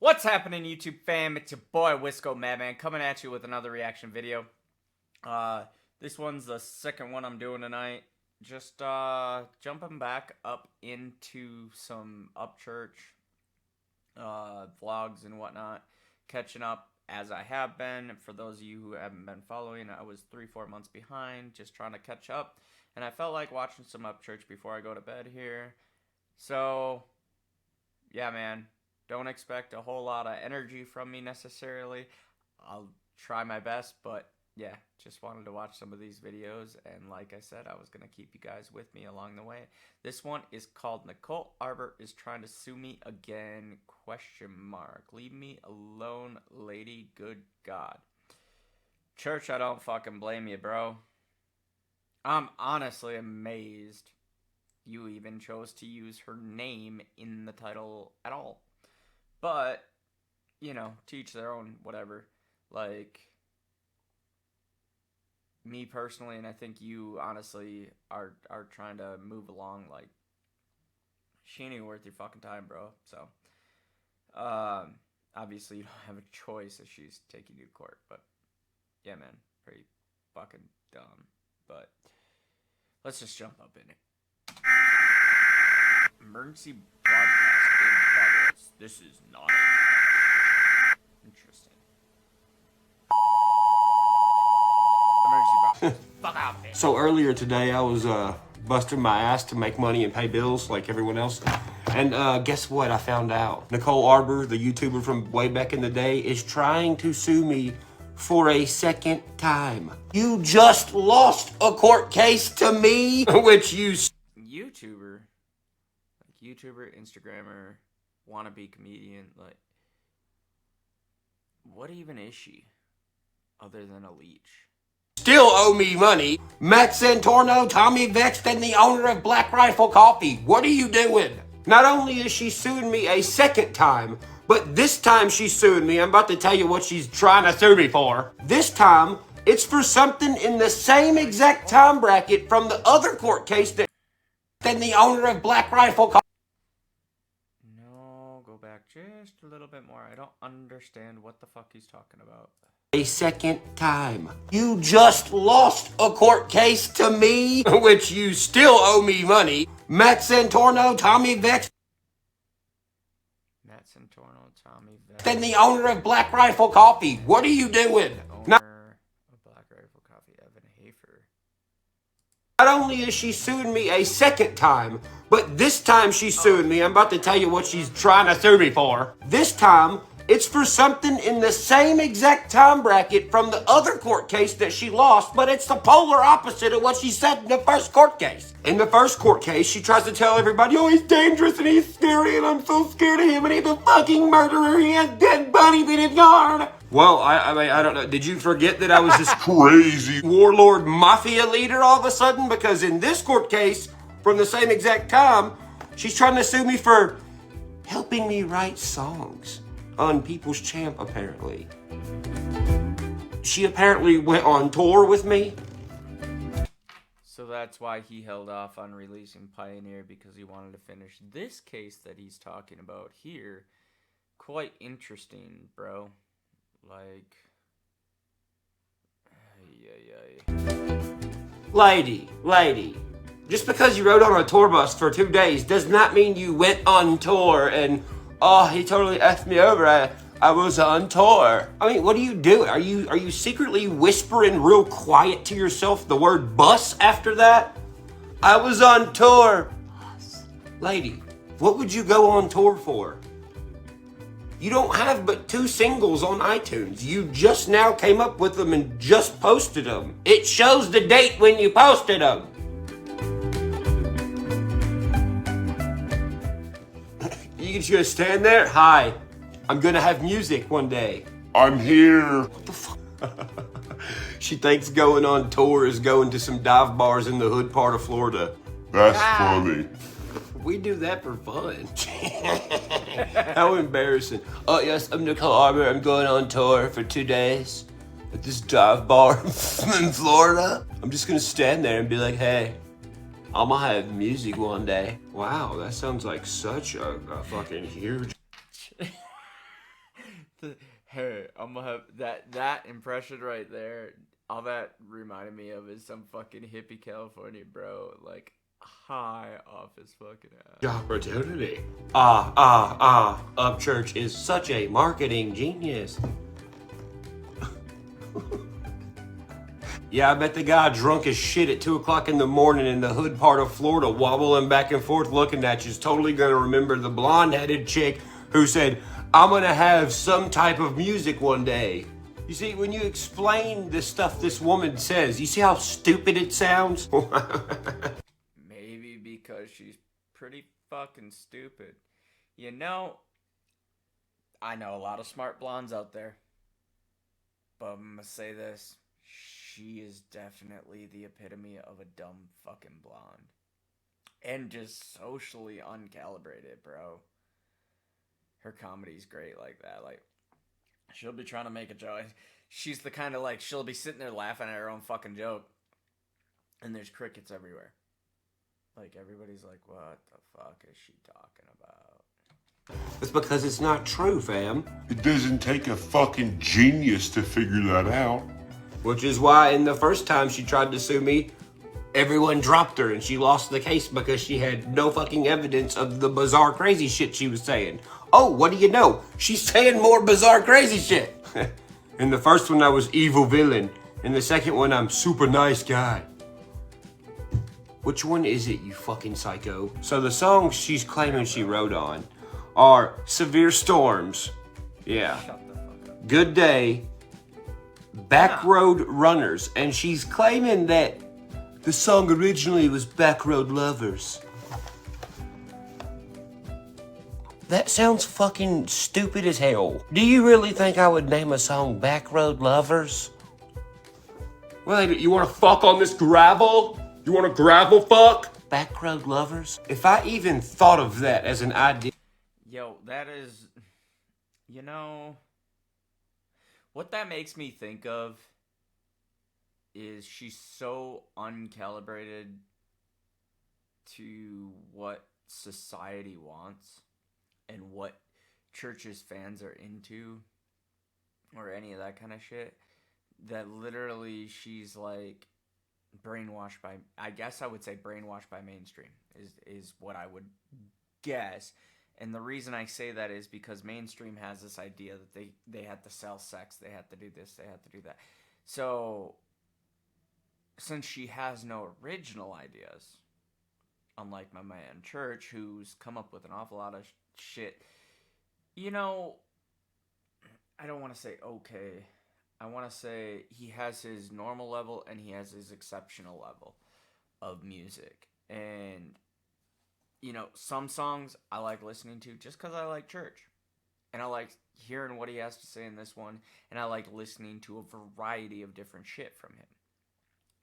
What's happening, YouTube fam? It's your boy Wisco Madman coming at you with another reaction video. This one's the second one I'm doing tonight. Just jumping back up into some Upchurch vlogs and whatnot, catching up as I have been. For those of you who haven't been following, I was 3-4 months behind, just trying to catch up, and I felt like watching some Upchurch before I go to bed here. So yeah, man. Don't expect a whole lot of energy from me necessarily. I'll try my best, but yeah, just wanted to watch some of these videos, and like I said, I was going to keep you guys with me along the way. This one is called Nicole Arbor is trying to sue me again, ? Leave me alone, lady, good God. Church, I don't fucking blame you, bro. I'm honestly amazed you even chose to use her name in the title at all. But, you know, to each their own, whatever. Like, me personally, and I think you honestly are trying to move along, like, she ain't even worth your fucking time, bro. So, obviously you don't have a choice if she's taking you to court, but, yeah, man, pretty fucking dumb. But, let's just jump up in it. Emergency broadcast in progress. This is not interesting. Emergency broadcast. Fuck out, bitch. So earlier today, I was busting my ass to make money and pay bills like everyone else. And guess what I found out? Nicole Arbor, the YouTuber from way back in the day, is trying to sue me for a second time. You just lost a court case to me, which you... YouTuber, Instagrammer, wannabe comedian, like, what even is she, other than a leech? Still owe me money. Matt Santorno, Tommy Vexed, and the owner of Black Rifle Coffee. What are you doing? Not only is she suing me a second time, but this time she's suing me. I'm about to tell you what she's trying to sue me for. This time, it's for something in the same exact time bracket from the other court case that the owner of Black Rifle Coffee. No, go back just a little bit more. I don't understand what the fuck he's talking about. A second time. You just lost a court case to me, which you still owe me money. Matt Santorno, Tommy Vexed, and the owner of Black Rifle Coffee. What are you doing? Owner of Black Rifle Coffee, Evan Hafer. Not only is she suing me a second time, but this time she's suing me. I'm about to tell you what she's trying to sue me for. This time, it's for something in the same exact time bracket from the other court case that she lost, but it's the polar opposite of what she said in the first court case. In the first court case, she tries to tell everybody, oh, he's dangerous and he's scary and I'm so scared of him and he's a fucking murderer. He has dead bunnies in his yard. Well, I mean, I don't know. Did you forget that I was this crazy warlord mafia leader all of a sudden? Because in this court case, from the same exact time, she's trying to sue me for helping me write songs on People's Champ, apparently. She apparently went on tour with me. So that's why he held off on releasing Pioneer, because he wanted to finish this case that he's talking about here. Quite interesting, bro. Like, Lady, just because you rode on a tour bus for 2 days does not mean you went on tour and, oh, he totally effed me over. I was on tour. I mean, what are you doing? Are you secretly whispering real quiet to yourself the word bus after that? I was on tour. Lady, what would you go on tour for? You don't have but 2 singles on iTunes. You just now came up with them and just posted them. It shows the date when you posted them. You just gonna stand there? Hi, I'm gonna have music one day. I'm here. What the fuck? She thinks going on tour is going to some dive bars in the hood part of Florida. That's funny. We do that for fun. How embarrassing. Oh yes, I'm Nicole Arbor. I'm going on tour for 2 days at this dive bar in Florida. I'm just gonna stand there and be like, hey, I'm gonna have music one day. Wow, that sounds like such a fucking huge Hey, I'm gonna have that impression right there. All that reminded me of is some fucking hippie California bro, like high off his fucking ass. Opportunity. Upchurch is such a marketing genius. Yeah, I bet the guy drunk as shit at 2 o'clock in the morning in the hood part of Florida, wobbling back and forth looking at you, is totally gonna remember the blonde-headed chick who said, I'm gonna have some type of music one day. You see, when you explain the stuff this woman says, you see how stupid it sounds? Maybe because she's pretty fucking stupid. You know, I know a lot of smart blondes out there, but I'm gonna say this. She is definitely the epitome of a dumb fucking blonde. And just socially uncalibrated, bro. Her comedy's great like that. Like, she'll be trying to make a joke. She's the kind of like, she'll be sitting there laughing at her own fucking joke. And there's crickets everywhere. Like, everybody's like, what the fuck is she talking about? It's because it's not true, fam. It doesn't take a fucking genius to figure that out. Which is why in the first time she tried to sue me, everyone dropped her and she lost the case because she had no fucking evidence of the bizarre crazy shit she was saying. Oh, what do you know? She's saying more bizarre crazy shit. In the first one I was evil villain. In the second one I'm super nice guy. Which one is it, you fucking psycho? So the songs she's claiming she wrote on are Severe Storms. Yeah. Shut the fuck up. Good Day. Backroad Runners, and she's claiming that the song originally was Backroad Lovers. That sounds fucking stupid as hell. Do you really think I would name a song Backroad Lovers? Well, you want to fuck on this gravel? You want to gravel fuck? Backroad Lovers? If I even thought of that as an idea... Yo, that is... You know... What that makes me think of is she's so uncalibrated to what society wants and what church's fans are into or any of that kind of shit, that literally she's like brainwashed by, I guess I would say brainwashed by mainstream is what I would guess. And the reason I say that is because mainstream has this idea that they had to sell sex, they had to do this, they had to do that. So, since she has no original ideas, unlike my man Church, who's come up with an awful lot of shit, you know, I don't want to say okay. I want to say he has his normal level and he has his exceptional level of music. And... you know, some songs I like listening to just because I like Church. And I like hearing what he has to say in this one. And I like listening to a variety of different shit from him.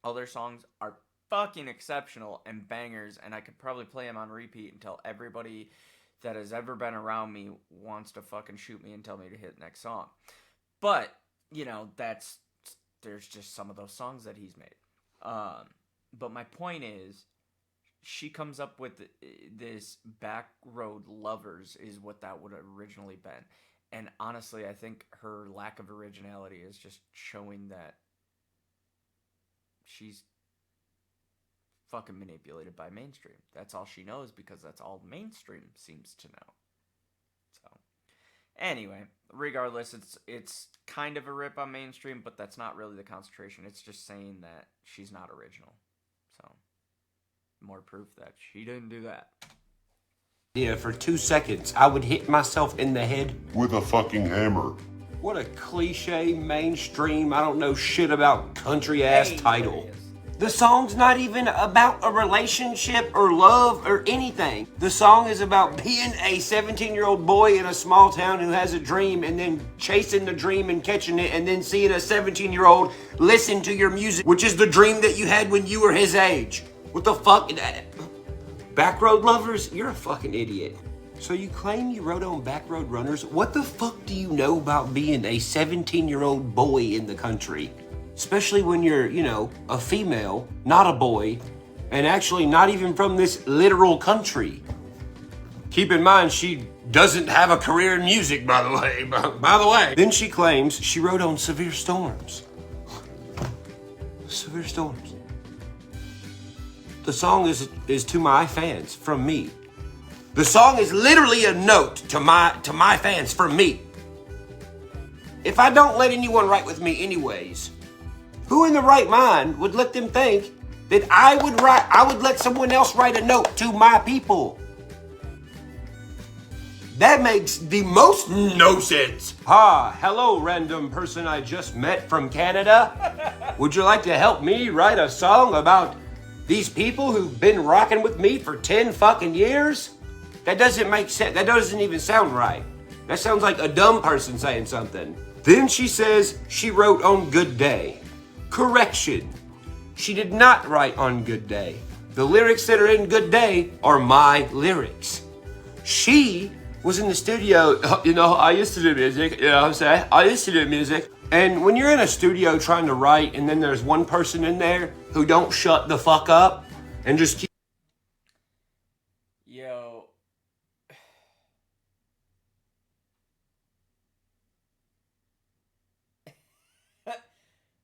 Other songs are fucking exceptional and bangers. And I could probably play them on repeat until everybody that has ever been around me wants to fucking shoot me and tell me to hit the next song. But, you know, there's just some of those songs that he's made. But my point is... she comes up with this Backroad Lovers is what that would have originally been. And honestly, I think her lack of originality is just showing that she's fucking manipulated by mainstream. That's all she knows because that's all mainstream seems to know. So, anyway, regardless, it's kind of a rip on mainstream, but that's not really the concentration. It's just saying that she's not original. So... more proof that she didn't do that. Yeah, for 2 seconds, I would hit myself in the head With a fucking hammer. What a cliche, mainstream, I don't know shit about country-ass title. The song's not even about a relationship or love or anything. The song is about being a 17-year-old boy in a small town who has a dream and then chasing the dream and catching it and then seeing a 17-year-old listen to your music, which is the dream that you had when you were his age. What the fuck? Backroad Lovers? You're a fucking idiot. So you claim you wrote on Backroad Runners? What the fuck do you know about being a 17-year-old boy in the country? Especially when you're, you know, a female, not a boy, and actually not even from this literal country. Keep in mind, she doesn't have a career in music, by the way. By the way. Then she claims she wrote on severe storms. Severe storms. The song is to my fans from me. The song is literally a note to my fans from me. If I don't let anyone write with me anyways, who in the right mind would let them think that I would let someone else write a note to my people? That makes the most no sense. Hello, random person I just met from Canada. Would you like to help me write a song about these people who've been rocking with me for 10 fucking years? That doesn't make sense. That doesn't even sound right. That sounds like a dumb person saying something. Then she says she wrote on Good Day. Correction. She did not write on Good Day. The lyrics that are in Good Day are my lyrics. She was in the studio. I used to do music. You know what I'm saying? I used to do music. And when you're in a studio trying to write and then there's one person in there who don't shut the fuck up and just keep... Yo.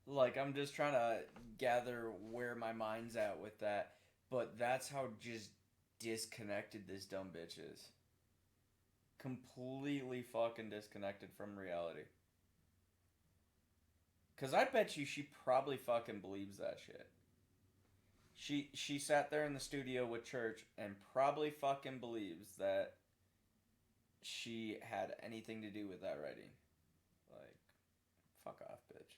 Like, I'm just trying to gather where my mind's at with that. But that's how just disconnected this dumb bitch is. Completely fucking disconnected from reality. Cause I bet you she probably fucking believes that shit. She sat there in the studio with Church and probably fucking believes that she had anything to do with that writing. Like, fuck off, bitch.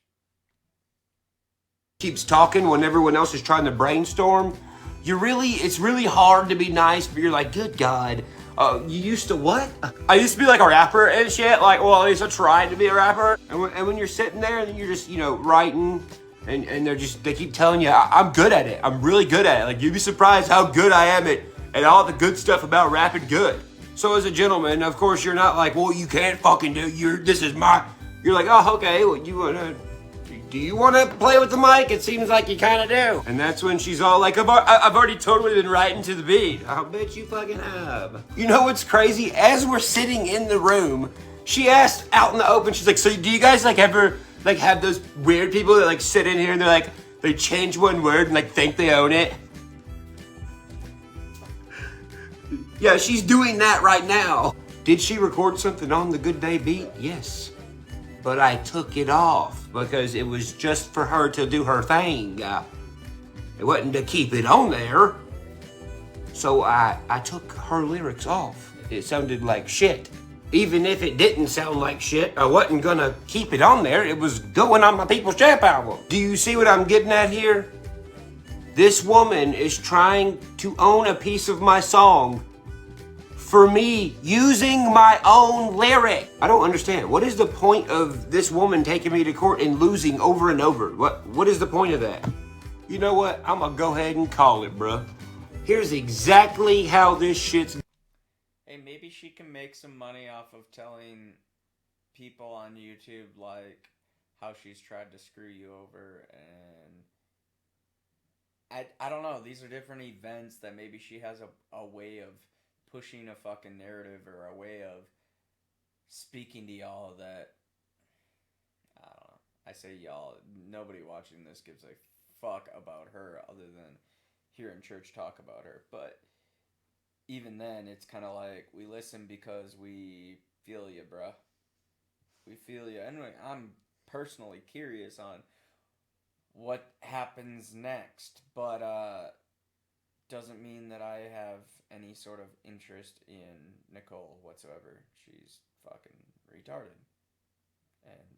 Keeps talking when everyone else is trying to brainstorm. It's really hard to be nice, but you're like, good God. You used to what? I used to be like a rapper and shit. Like, well, at least I tried to be a rapper. And when you're sitting there and you're just, writing and they keep telling you, I'm good at it. I'm really good at it. Like, you'd be surprised how good I am at all the good stuff about rapping good. So as a gentleman, of course, you're not like, well, you can't fucking do, you're like, oh, okay, well, do you want to play with the mic? It seems like you kind of do. And that's when she's all like, I've already totally been writing to the beat. I'll bet you fucking have. You know what's crazy? As we're sitting in the room, she asked out in the open, she's like, so do you guys ever have those weird people that sit in here and they change one word and think they own it? Yeah, she's doing that right now. Did she record something on the Good Day beat? Yes. But I took it off because it was just for her to do her thing. It wasn't to keep it on there. So I took her lyrics off. It sounded like shit. Even if it didn't sound like shit, I wasn't gonna keep it on there. It was going on my People's Champ album. Do you see what I'm getting at here? This woman is trying to own a piece of my song for me using my own lyric. I don't understand. What is the point of this woman taking me to court and losing over and over? What is the point of that? You know what? I'm gonna go ahead and call it, bruh. Here's exactly how this shit's... Hey, maybe she can make some money off of telling people on YouTube, how she's tried to screw you over, and... I don't know. These are different events that maybe she has a way of pushing a fucking narrative or a way of speaking to y'all that, I don't know. I say y'all, nobody watching this gives a fuck about her other than hearing Church talk about her. But even then, it's kind of like, we listen because we feel you, bruh. We feel you. Anyway, I'm personally curious on what happens next, but doesn't mean that I have any sort of interest in Nicole whatsoever. She's fucking retarded. And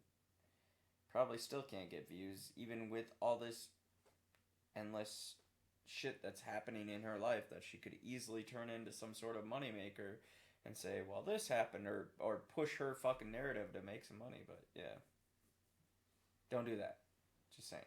probably still can't get views, even with all this endless shit that's happening in her life that she could easily turn into some sort of moneymaker and say, well, this happened, or push her fucking narrative to make some money. But yeah, don't do that. Just saying,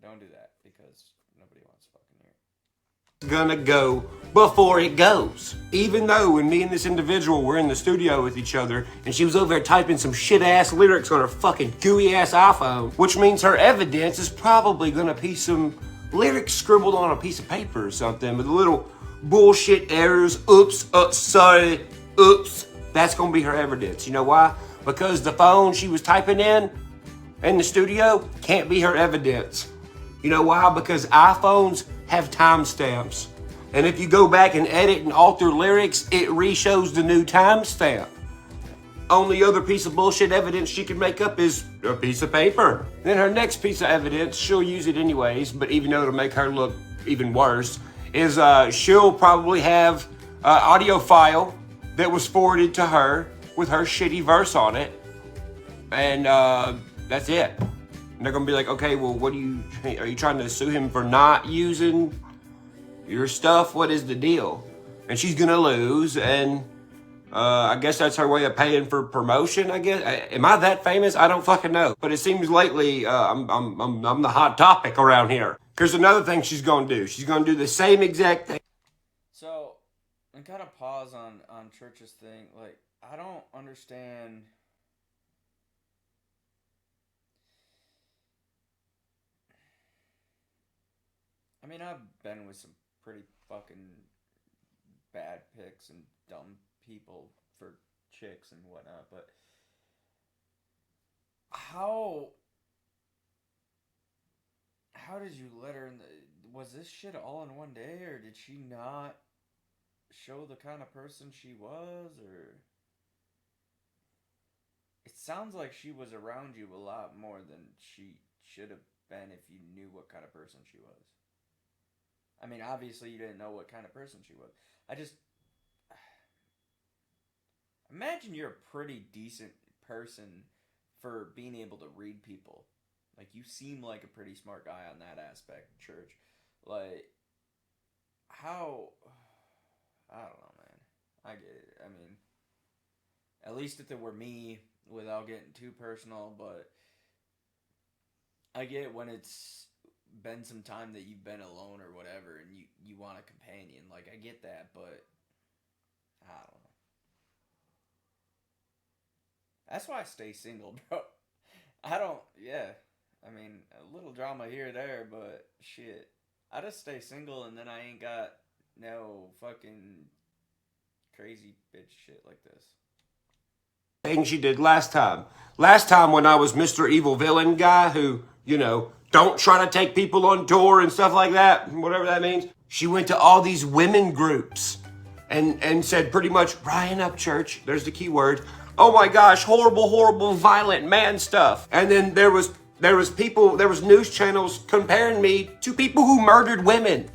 don't do that, because nobody wants to fucking hear it. Gonna go before it goes. Even though when me and this individual were in the studio with each other and she was over there typing some shit ass lyrics on her fucking gooey ass iPhone, which means her evidence is probably gonna be some lyrics scribbled on a piece of paper or something with a little bullshit errors, oops, sorry, oops. That's going to be her evidence. You know why? Because the phone she was typing in the studio can't be her evidence. You know why? Because iPhones have timestamps. And if you go back and edit and alter lyrics, it re-shows the new timestamp. Only other piece of bullshit evidence she can make up is a piece of paper. Then her next piece of evidence, she'll use it anyways, but even though it'll make her look even worse, is she'll probably have an audio file that was forwarded to her with her shitty verse on it. And that's it. And they're gonna be like, okay, well, are you trying to sue him for not using your stuff? What is the deal? And she's gonna lose, and I guess that's her way of paying for promotion, I guess. Am I that famous? I don't fucking know. But it seems lately I'm the hot topic around here. Here's another thing she's gonna do. She's gonna do the same exact thing. So, and kind of pause on Church's thing. Like, I don't understand. I mean, I've been with some pretty fucking bad pics and dumb people for chicks and whatnot, but how did you let her in was this shit all in one day, or did she not show the kind of person she was? Or it sounds like she was around you a lot more than she should have been if you knew what kind of person she was. I mean, obviously you didn't know what kind of person she was. I just imagine you're a pretty decent person for being able to read people. Like, you seem like a pretty smart guy on that aspect, Church. Like, how... I don't know, man. I get it. I mean, at least if it were me, without getting too personal, but I get when it's been some time that you've been alone or whatever, and you want a companion. Like, I get that, but I don't know. That's why I stay single, bro. Yeah. I mean, a little drama here or there, but shit. I just stay single, and then I ain't got no fucking crazy bitch shit like this. Thing she did last time. Last time when I was Mr. Evil Villain guy who, don't try to take people on tour and stuff like that, whatever that means. She went to all these women groups and said pretty much, Ryan Upchurch, there's the key word, oh my gosh, horrible, horrible, violent man stuff. And then there was news channels comparing me to people who murdered women.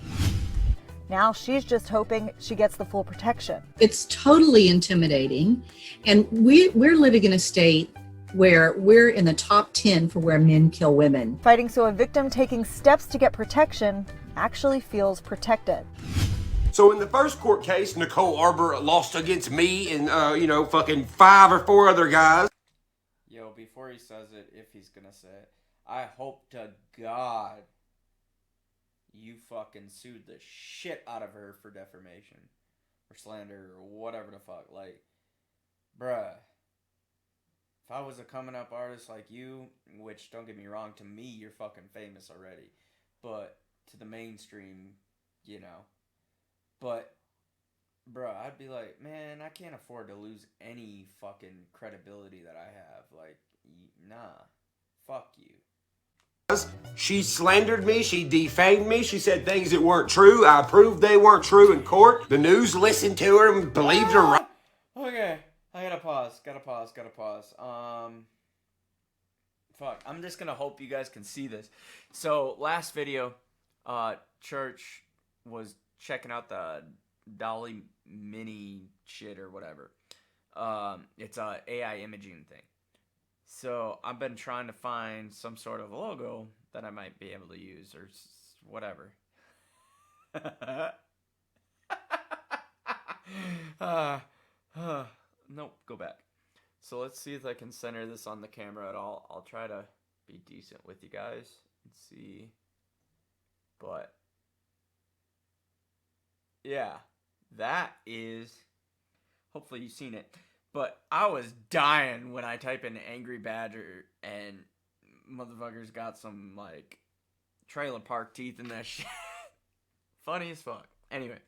Now she's just hoping she gets the full protection. It's totally intimidating. And we're living in a state where we're in the top 10 for where men kill women. Fighting so a victim taking steps to get protection actually feels protected. So in the first court case, Nicole Arbor lost against me and, fucking 5 or 4 other guys. Yo, before he says it, if he's gonna say it, I hope to God you fucking sued the shit out of her for defamation or slander or whatever the fuck. Like, bruh, if I was a coming up artist like you, which, don't get me wrong, to me you're fucking famous already, but to the mainstream, but bruh, I'd be like, man, I can't afford to lose any fucking credibility that I have. Like, nah, fuck you. She slandered me, she defamed me, she said things that weren't true. I proved they weren't true in court. The news listened to her and believed her right. Okay, I gotta pause. Fuck, I'm just gonna hope you guys can see this. So, last video, Church was checking out the Dolly Mini shit or whatever. It's a AI imaging thing. So I've been trying to find some sort of logo that I might be able to use or whatever. Nope, go back. So let's see if I can center this on the camera at all. I'll try to be decent with you guys and see. But yeah, that is, hopefully you've seen it. But I was dying when I type in Angry Badger and motherfuckers got some, like, trailer park teeth in that shit. Funny as fuck. Anyway,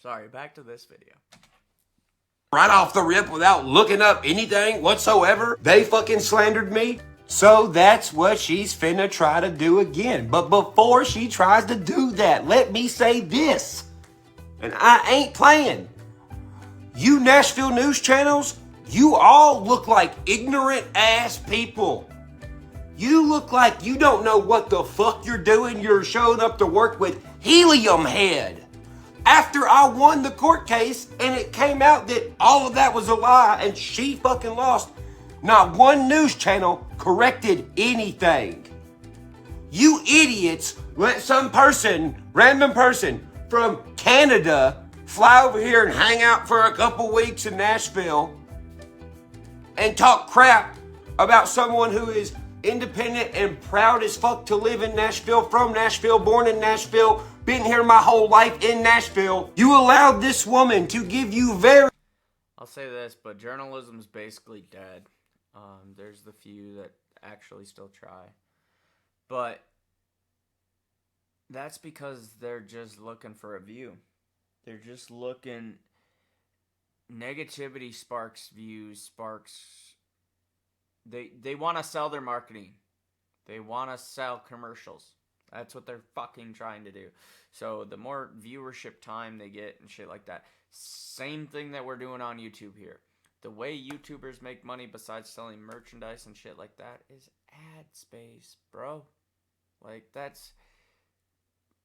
Sorry, back to this video. Right off the rip without looking up anything whatsoever. They fucking slandered me. So that's what she's finna try to do again. But before she tries to do that, let me say this. And I ain't playing. You Nashville news channels, you all look like ignorant ass people. You look like you don't know what the fuck you're doing. You're showing up to work with helium head. After I won the court case and it came out that all of that was a lie and she fucking lost, not one news channel corrected anything. You idiots let some person, random person from Canada, fly over here and hang out for a couple weeks in Nashville and talk crap about someone who is independent and proud as fuck to live in Nashville, from Nashville, born in Nashville, been here my whole life in Nashville. You allowed this woman to give you very... I'll say this, but journalism's basically dead. There's the few that actually still try. But that's because they're just looking for a view. They're just looking... Negativity sparks views, sparks... They want to sell their marketing. They want to sell commercials. That's what they're fucking trying to do. So the more viewership time they get and shit like that. Same thing that we're doing on YouTube here. The way YouTubers make money besides selling merchandise and shit like that is ad space, bro. Like,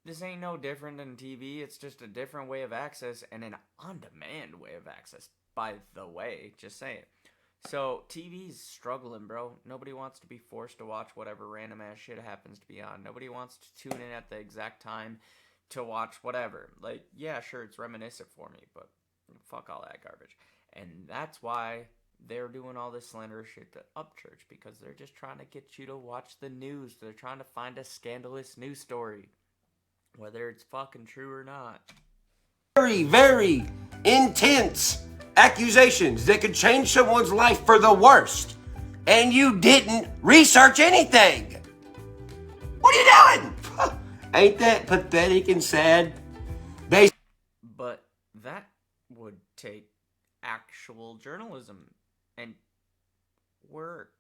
this ain't no different than TV. It's just a different way of access and an on-demand way of access, by the way. Just saying. So, TV's struggling, bro. Nobody wants to be forced to watch whatever random ass shit happens to be on. Nobody wants to tune in at the exact time to watch whatever. Like, yeah, sure, it's reminiscent for me, but fuck all that garbage. And that's why they're doing all this slanderous shit to Upchurch, because they're just trying to get you to watch the news. They're trying to find a scandalous news story, whether it's fucking true or not. Very, very intense accusations that could change someone's life for the worst. And you didn't research anything. What are you doing? Ain't that pathetic and sad? But that would take actual journalism and work.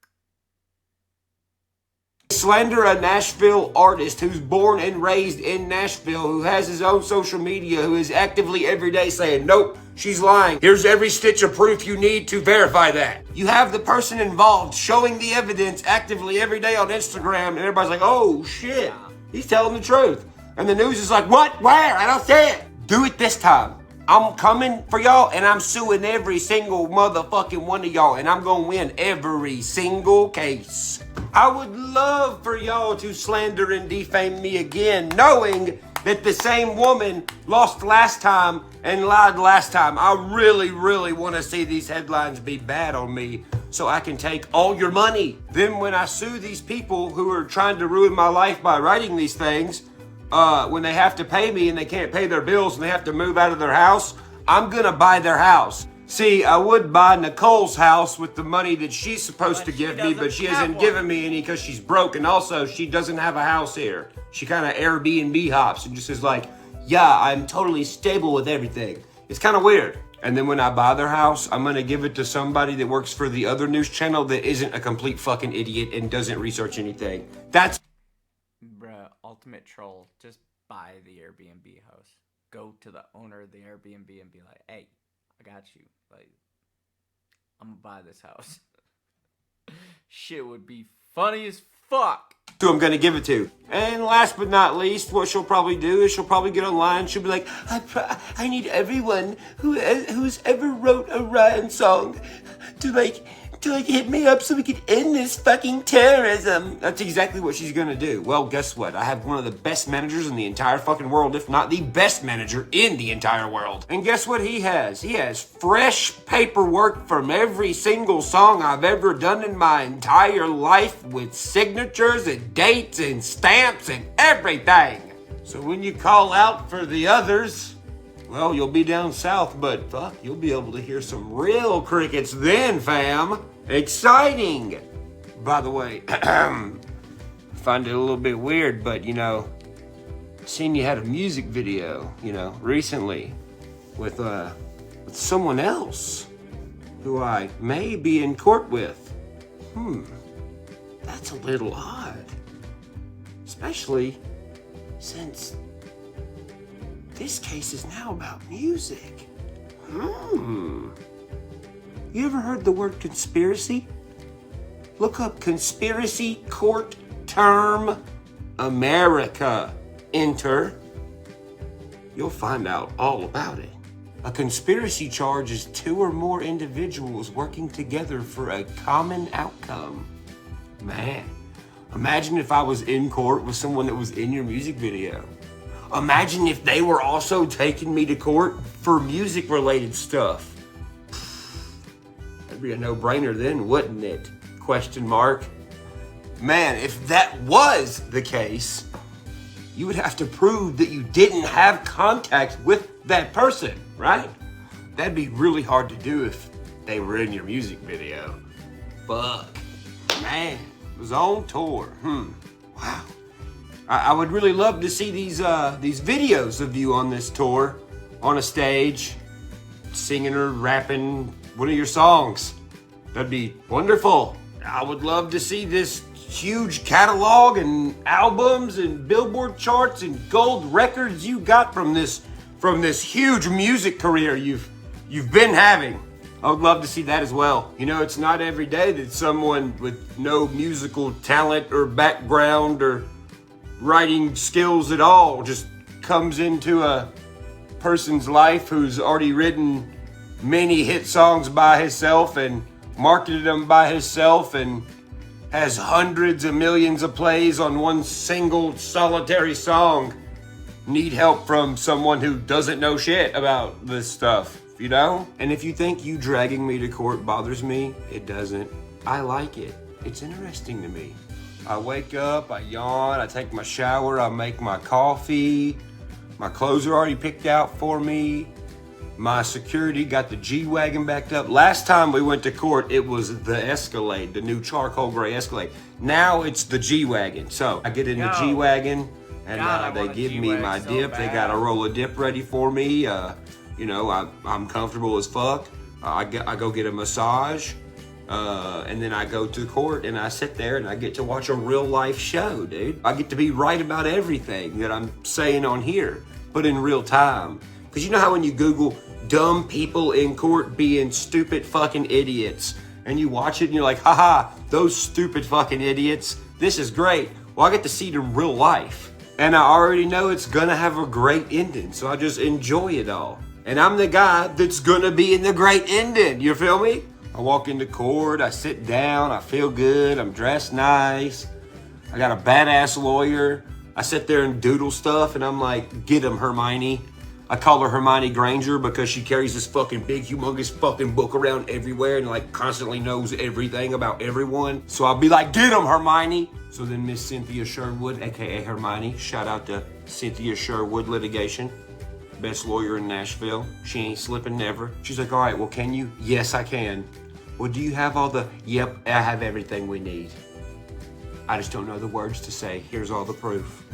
Slander a Nashville artist who's born and raised in Nashville, who has his own social media, who is actively every day saying, nope, she's lying. Here's every stitch of proof you need to verify that. You have the person involved showing the evidence actively every day on Instagram, and everybody's like, oh shit, he's telling the truth. And the news is like, what? Where? I don't see it. Do it this time. I'm coming for y'all, and I'm suing every single motherfucking one of y'all, and I'm gonna win every single case. I would love for y'all to slander and defame me again, knowing that the same woman lost last time and lied last time. I really, really want to see these headlines be bad on me so I can take all your money. Then when I sue these people who are trying to ruin my life by writing these things, when they have to pay me and they can't pay their bills and they have to move out of their house, I'm gonna buy their house. See, I would buy Nicole's house with the money that she's supposed to give me, but she hasn't given me any because she's broke, and also she doesn't have a house here. She kind of Airbnb hops and just is like, yeah, I'm totally stable with everything. It's kind of weird. And then when I buy their house, I'm gonna give it to somebody that works for the other news channel that isn't a complete fucking idiot and doesn't research anything. That's... Bruh, ultimate troll. Just buy the Airbnb house. Go to the owner of the Airbnb and be like, hey, I got you. Like, I'm gonna buy this house. Shit would be funny as fuck. Who I'm gonna give it to. And last but not least, what she'll probably do is she'll probably get online. She'll be like, I need everyone who's ever wrote a Ryan song to hit me up so we can end this fucking terrorism. That's exactly what she's gonna do. Well, guess what? I have one of the best managers in the entire fucking world, if not the best manager in the entire world. And guess what he has? He has fresh paperwork from every single song I've ever done in my entire life, with signatures and dates and stamps and everything. So when you call out for the others, well, you'll be down south, but fuck, you'll be able to hear some real crickets then, fam. Exciting! By the way, I find it a little bit weird, but, seen you had a music video, recently. with someone else who I may be in court with. That's a little odd. Especially since this case is now about music. You ever heard the word conspiracy? Look up conspiracy court term America. Enter. You'll find out all about it. A conspiracy charge is two or more individuals working together for a common outcome. Man, imagine if I was in court with someone that was in your music video. Imagine if they were also taking me to court for music-related stuff. That'd be a no-brainer then, wouldn't it? Question mark. Man, if that was the case, you would have to prove that you didn't have contact with that person, right? That'd be really hard to do if they were in your music video. Fuck. Man, it was on tour. Wow. I would really love to see these videos of you on this tour, on a stage, singing or rapping one of your songs. That'd be wonderful. I would love to see this huge catalog and albums and Billboard charts and gold records you got from this huge music career you've been having. I would love to see that as well. You know, it's not every day that someone with no musical talent or background or writing skills at all just comes into a person's life who's already written many hit songs by himself and marketed them by himself and has hundreds of millions of plays on one single solitary song. Need help from someone who doesn't know shit about this stuff, you know? And if you think you dragging me to court bothers me, it doesn't. I like it. It's interesting to me. I wake up, I yawn, I take my shower, I make my coffee. My clothes are already picked out for me. My security got the G-Wagon backed up. Last time we went to court, it was the Escalade, the new charcoal gray Escalade. Now it's the G-Wagon. So I get in the G-Wagon and they give me my dip. They got a roll of dip ready for me. You know, I'm comfortable as fuck. I go get a massage. And then I go to court and I sit there and I get to watch a real life show, dude. I get to be right about everything that I'm saying on here, but in real time. Because you know how when you Google dumb people in court being stupid fucking idiots, and you watch it and you're like, haha, those stupid fucking idiots, this is great. Well, I get to see it in real life. And I already know it's gonna have a great ending, so I just enjoy it all. And I'm the guy that's gonna be in the great ending, you feel me? I walk into court, I sit down, I feel good, I'm dressed nice. I got a badass lawyer. I sit there and doodle stuff and I'm like, get him, Hermione. I call her Hermione Granger because she carries this fucking big, humongous fucking book around everywhere and like constantly knows everything about everyone. So I'll be like, get him, Hermione. So then Miss Cynthia Sherwood, aka Hermione, shout out to Cynthia Sherwood Litigation, best lawyer in Nashville. She ain't slipping never. She's like, all right, well, can you? Yes, I can. Well, do you have all the? Yep, I have everything we need. I just don't know the words to say. Here's all the proof.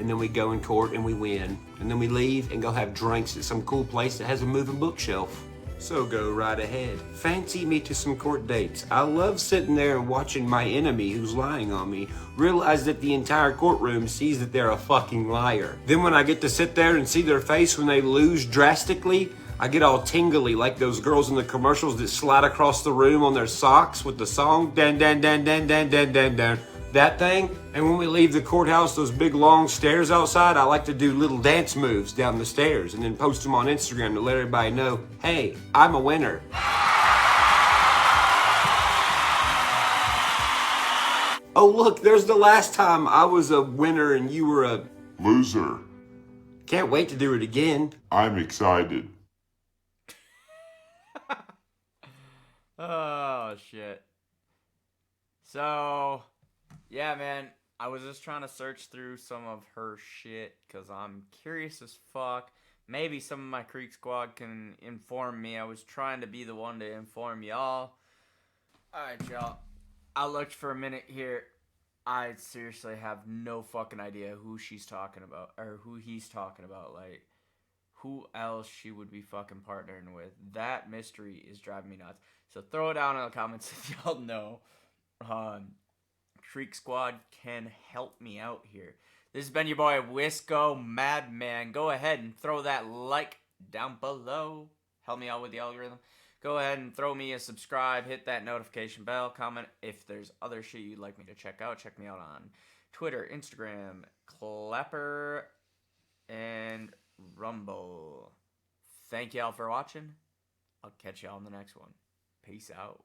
And then we go in court and we win. And then we leave and go have drinks at some cool place that has a moving bookshelf. So go right ahead. Fancy me to some court dates. I love sitting there and watching my enemy who's lying on me realize that the entire courtroom sees that they're a fucking liar. Then when I get to sit there and see their face when they lose drastically, I get all tingly like those girls in the commercials that slide across the room on their socks with the song, dan dan dan dan dan dan dan dan. That thing. And when we leave the courthouse, those big long stairs outside, I like to do little dance moves down the stairs and then post them on Instagram to let everybody know, hey, I'm a winner. Oh, look, there's the last time I was a winner and you were a Loser. Can't wait to do it again. I'm excited. Oh, shit. So, yeah, man, I was just trying to search through some of her shit because I'm curious as fuck. Maybe some of my Creek Squad can inform me. I was trying to be the one to inform y'all. Alright, y'all. I looked for a minute here. I seriously have no fucking idea who she's talking about, or who he's talking about. Like, who else she would be fucking partnering with. That mystery is driving me nuts. So throw it down in the comments if y'all know. Shriek Squad can help me out here. This has been your boy Wisco Madman. Go ahead and throw that like down below. Help me out with the algorithm. Go ahead and throw me a subscribe. Hit that notification bell. Comment if there's other shit you'd like me to check out. Check me out on Twitter, Instagram, Clapper, and Rumble. Thank y'all for watching. I'll catch y'all in the next one. Peace out.